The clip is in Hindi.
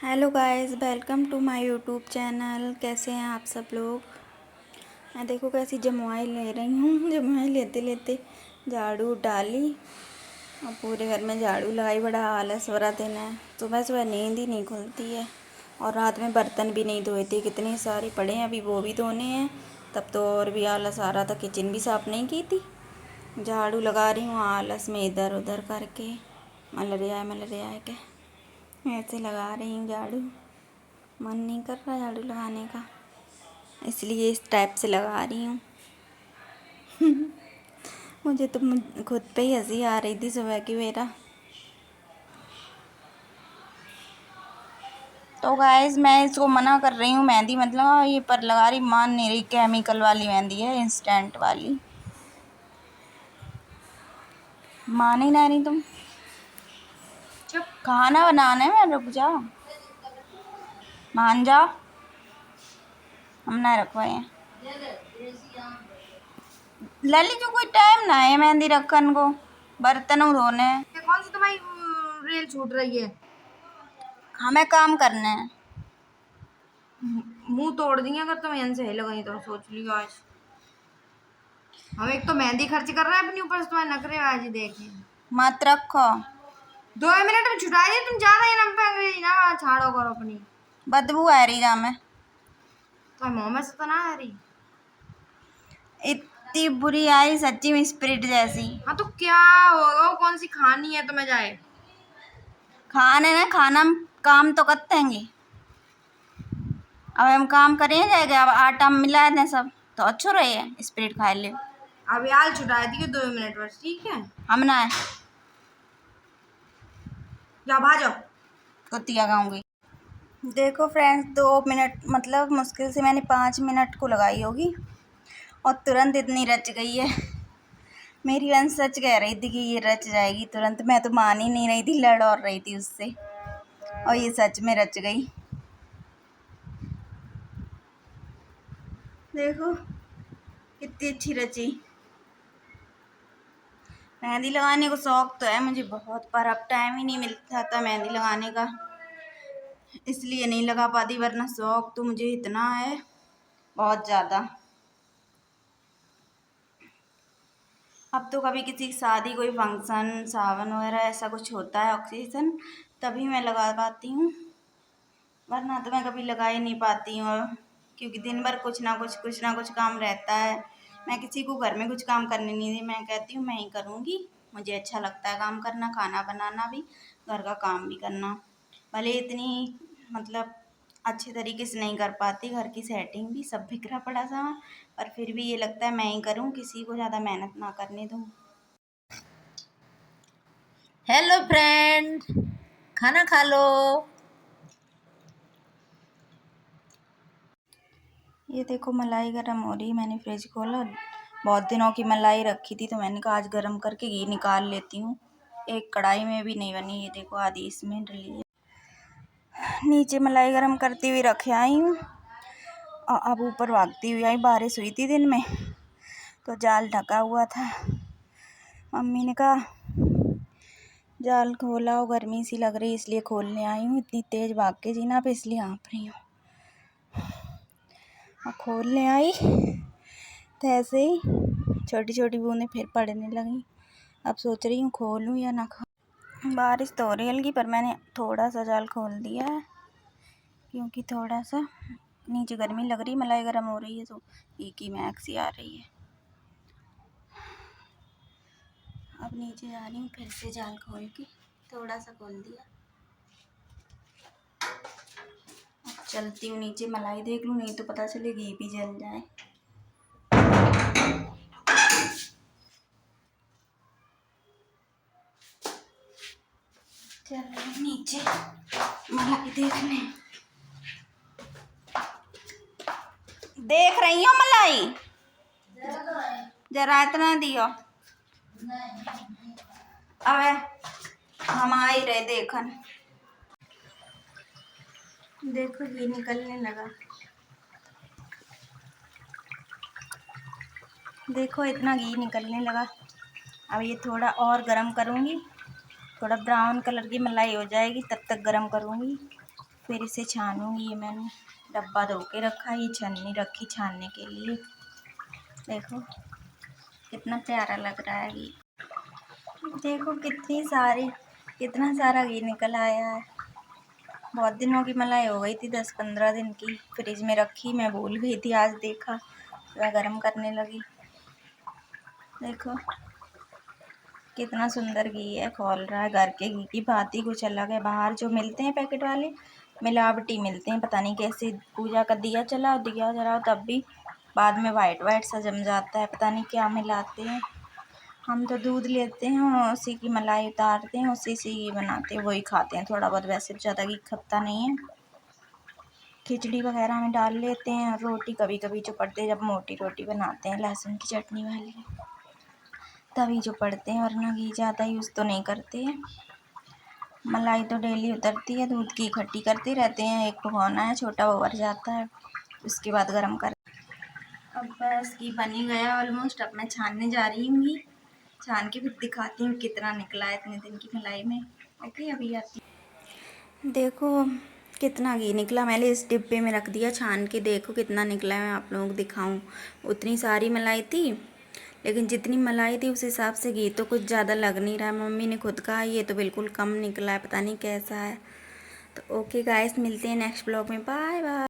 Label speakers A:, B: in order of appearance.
A: Hello guys, welcome to my YouTube channel. कैसे हैं आप सब लोग। मैं देखो कैसी जमवाई ले रही हूँ। जमवाई लेते लेते झाड़ू डाली और पूरे घर में झाड़ू लगाई। बड़ा आलस भरा दिन है। सुबह सुबह नींद ही नहीं खुलती है और रात में बर्तन भी नहीं धोए थे, कितने सारे पड़े हैं, अभी वो भी धोने हैं। तब तो और भी आलस आ रहा था, किचन भी साफ़ नहीं की थी। झाड़ू लगा रही हूँ आलस में, इधर उधर करके। मलेरिया है क्या, ऐसे लगा रही हूँ झाड़ू। मन नहीं कर रहा झाड़ू लगाने का, इसलिए इस टाइप से लगा रही हूँ। मुझे तो खुद पे ही हंसी आ रही थी सुबह की मेरा। तो गाइस मैं इसको मना कर रही हूँ, मेहंदी मतलब ये पर लगा रही, मान नहीं रही। केमिकल वाली मेहंदी है, इंस्टेंट वाली। मान ही ना रही तुम। चुप, खाना बनाने में रुक जाओ, मान जाओ। हम ना रखवाए लली जो कोई टाइम ना है मेहंदी रखन को, बर्तनों धोने।
B: कौन सी तुम्हारी रेल छूट रही है।
A: हमें काम करने हैं।
B: मुंह तोड़ दिए अगर तुम यहाँ से लगाई तो सोच लियो आज। हम एक तो मेहंदी खर्च कर रहे हैं अपने ऊपर से तुम्हारे नखरे आज देखे।
A: मत रखो।
B: 2 मिनट में छुटा दिए तुम, ज्यादा ही नम पे अंग्रेजी ना छाड़ो करो अपनी।
A: बदबू आ रही जा में,
B: तो मुँह में से तो ना आ रही।
A: इतनी बुरी आई सच्ची में, स्पिरिट जैसी।
B: हाँ तो क्या हो, कौन सी खानी है तुम्हें जाए।
A: खाने ना खाना काम तो करते हैं। अब हम काम करें जाएगा, अब आटा मिला दें सब तो अच्छो रहे, स्पिरिट खा ले।
B: अभी आल छुटा दिए 2 मिनट बस, ठीक है।
A: हम ना
B: जा भाजो।
A: कुत्तिया गाऊंगी। देखो फ्रेंड्स, 2 मिनट मतलब मुश्किल से मैंने 5 मिनट को लगाई होगी और तुरंत इतनी रच गई है। मेरी बहन सच कह रही थी कि ये रच जाएगी तुरंत, मैं तो मान ही नहीं रही थी, लड़ और रही थी उससे, और ये सच में रच गई। देखो कितनी अच्छी रची। मेहंदी लगाने को शौक तो है मुझे बहुत, पर अब टाइम ही नहीं मिलता था मेहंदी लगाने का, इसलिए नहीं लगा पाती, वरना शौक तो मुझे इतना है, बहुत ज़्यादा। अब तो कभी किसी की शादी, कोई फंक्शन, सावन वगैरह ऐसा कुछ होता है ऑक्सीजन, तभी मैं लगा पाती हूँ, वरना तो मैं कभी लगा ही नहीं पाती हूँ। क्योंकि दिन भर कुछ ना कुछ काम रहता है। मैं किसी को घर में कुछ काम करने नहीं दी, मैं कहती हूँ मैं ही करूँगी। मुझे अच्छा लगता है काम करना, खाना बनाना भी, घर का काम भी करना। भले इतनी मतलब अच्छे तरीके से नहीं कर पाती, घर की सेटिंग भी सब बिखरा पड़ा सा, पर फिर भी ये लगता है मैं ही करूँ, किसी को ज़्यादा मेहनत ना करने दूँ।
C: हेलो फ्रेंड, खाना खा लो।
A: ये देखो मलाई गरम हो रही, मैंने फ्रिज खोला, बहुत दिनों की मलाई रखी थी तो मैंने कहा आज गरम करके घी निकाल लेती हूँ। एक कढ़ाई में भी नहीं बनी, ये देखो आधी इसमें डली है। नीचे मलाई गरम करती हुई रखे आई हूँ और अब ऊपर भागती हुई आई। बारिश हुई थी दिन में तो जाल ढका हुआ था, मम्मी ने कहा जाल खोला, और गर्मी सी लग रही इसलिए खोलने आई हूँ। इतनी तेज़ भाग के जीना पे, इसलिए हाँफ रही हूँ। और खोलने आई तो ऐसे ही छोटी छोटी बूंदें फिर पड़ने लगी। अब सोच रही हूँ खोलूँ या ना खोलूँ। बारिश तो हो रही हल्की, पर मैंने थोड़ा सा जाल खोल दिया है क्योंकि थोड़ा सा नीचे गर्मी लग रही, मलाई गर्म हो रही है तो एक ही महक सी आ रही है। अब नीचे जा रही हूँ, फिर से जाल खोल के थोड़ा सा खोल दिया। अब चलती हूँ नीचे, मलाई देख लूँ, नहीं तो पता चले घी भी जल जाए। चल रही नीचे मलाई देखने। देख रही हो मलाई, जरा इतना दियो। अबे हम आ ही रहे देखन। देखो ये निकलने लगा, देखो इतना घी निकलने लगा। अब ये थोड़ा और गरम करूँगी, थोड़ा ब्राउन कलर की मलाई हो जाएगी तब तक गरम करूँगी। फिर इसे छानूंगी। ये मैंने डब्बा धो के रखा, ये छन्नी रखी छानने के लिए। देखो कितना प्यारा लग रहा है ये। देखो कितना सारा घी निकल आया है। बहुत दिनों की मलाई हो गई थी, 10-15 दिन की, फ्रिज में रखी, मैं भूल गई थी। आज देखा वह गर्म करने लगी। देखो कितना सुंदर घी है, खोल रहा है। घर के घी की बात ही कुछ अलग है। बाहर जो मिलते हैं पैकेट वाले, मिलावटी मिलते हैं। पता नहीं कैसे पूजा का दिया जलाओ तब भी बाद में वाइट वाइट सा जम जाता है। पता नहीं क्या मिलाते हैं। हम तो दूध लेते हैं और उसी की मलाई उतारते हैं, उसी से घी बनाते हैं, वही खाते हैं थोड़ा बहुत। वैसे ज़्यादा घी खपता नहीं है। खिचड़ी वगैरह में डाल लेते हैं, और रोटी कभी कभी जो पड़ते हैं, जब मोटी रोटी बनाते हैं लहसुन की चटनी वाली, तभी जो पड़ते हैं, वरना घी ज़्यादा यूज़ तो नहीं करते हैं। मलाई तो डेली उतरती है, दूध की इकट्ठी करते रहते हैं। एक भगोना है छोटा, वो भर जाता है, उसके बाद गर्म कर। अब बस घी बन ही गया ऑलमोस्ट। अब मैं छानने जा रही हूँ घी। छान के फिर दिखाती हूँ कितना निकला है इतने दिन की मलाई में। ओके, अभी आती हूँ। देखो कितना घी निकला। मैंने इस डिब्बे में रख दिया छान के। देखो कितना निकला है, मैं आप लोगों को दिखाऊं। उतनी सारी मलाई थी, लेकिन जितनी मलाई थी उस हिसाब से घी तो कुछ ज़्यादा लग नहीं रहा है। मम्मी ने खुद कहा ये तो बिल्कुल कम निकला है, पता नहीं कैसा है। तो ओके गाइस, मिलते हैं नेक्स्ट ब्लॉग में। Bye bye.